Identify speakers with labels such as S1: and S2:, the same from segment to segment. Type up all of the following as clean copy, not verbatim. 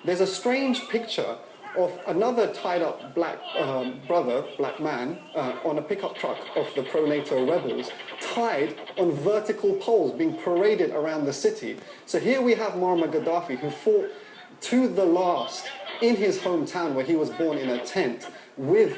S1: there's a strange picture of another tied-up black black man, on a pickup truck of the pro-NATO rebels, tied on vertical poles, being paraded around the city. So here we have Muammar Gaddafi, who fought to the last in his hometown, where he was born in a tent, with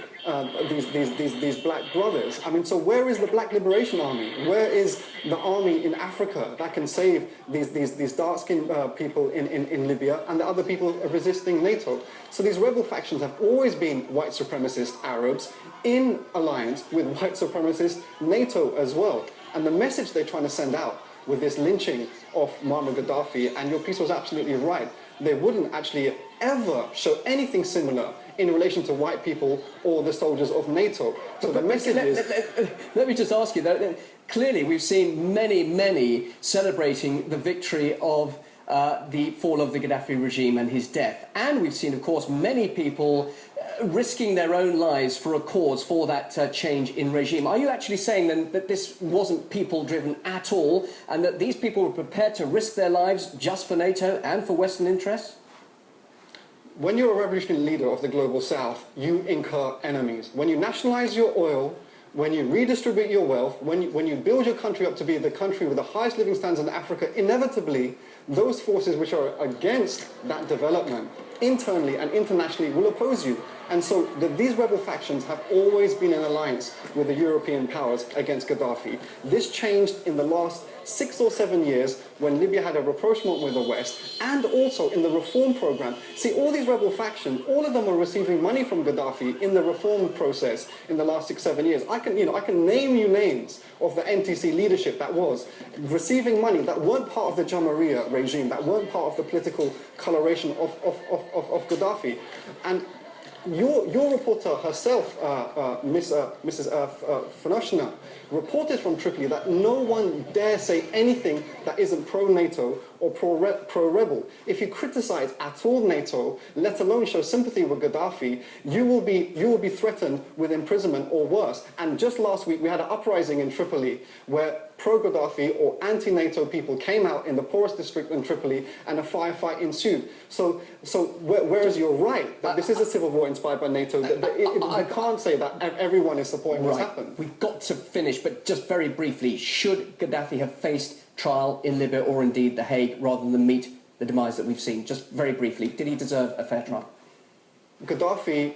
S1: these black brothers. I mean, so where is the Black Liberation Army? Where is the army in Africa that can save these dark-skinned people in Libya and the other people resisting NATO? So these rebel factions have always been white supremacist Arabs in alliance with white supremacist NATO as well. And the message they're trying to send out with this lynching of Muammar Gaddafi, and your piece was absolutely right, they wouldn't actually ever show anything similar in relation to white people or the soldiers of NATO. So the message is...
S2: Let me just ask you, that clearly we've seen many celebrating the victory of the fall of the Gaddafi regime and his death. And we've seen, of course, many people risking their own lives for a cause, for that change in regime. Are you actually saying then that this wasn't people-driven at all, and that these people were prepared to risk their lives just for NATO and for Western interests?
S1: When you're a revolutionary leader of the global south, you incur enemies. When you nationalize your oil, when you redistribute your wealth, when you build your country up to be the country with the highest living standards in Africa, inevitably, those forces which are against that development, internally and internationally, will oppose you. And so these rebel factions have always been in alliance with the European powers against Gaddafi. This changed in the last 6 or 7 years when Libya had a rapprochement with the West, and also in the reform program. See, all these rebel factions, all of them are receiving money from Gaddafi in the reform process in the last 6 or 7 years. I can name you names of the NTC leadership that was receiving money that weren't part of the Jamahiriya regime, that weren't part of the political coloration of Gaddafi. And your reporter herself, Mrs. Fanoshna, reported from Tripoli that no one dare say anything that isn't pro-NATO or pro-rebel. If you criticize at all NATO, let alone show sympathy with Gaddafi, you will be threatened with imprisonment or worse. And just last week, we had an uprising in Tripoli where pro-Gaddafi or anti-NATO people came out in the poorest district in Tripoli, and a firefight ensued. So whereas you're right that this is a civil war inspired by NATO, you can't say that everyone is supporting what's happened.
S2: We've got to finish, but just very briefly, should Gaddafi have faced trial in Libya or indeed The Hague rather than meet the demise that we've seen? Just very briefly, did he deserve a fair trial?
S1: Gaddafi,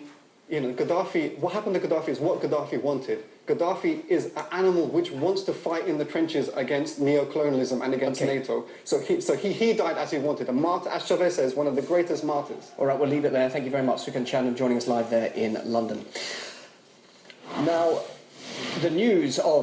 S1: what happened to Gaddafi is what Gaddafi wanted. Gaddafi is an animal which wants to fight in the trenches against neo-colonialism and against NATO. So he died as he wanted. A martyr, as Chavez says, one of the greatest martyrs.
S2: All right, we'll leave it there. Thank you very much, Sukan Chan, joining us live there in London. Now, the news of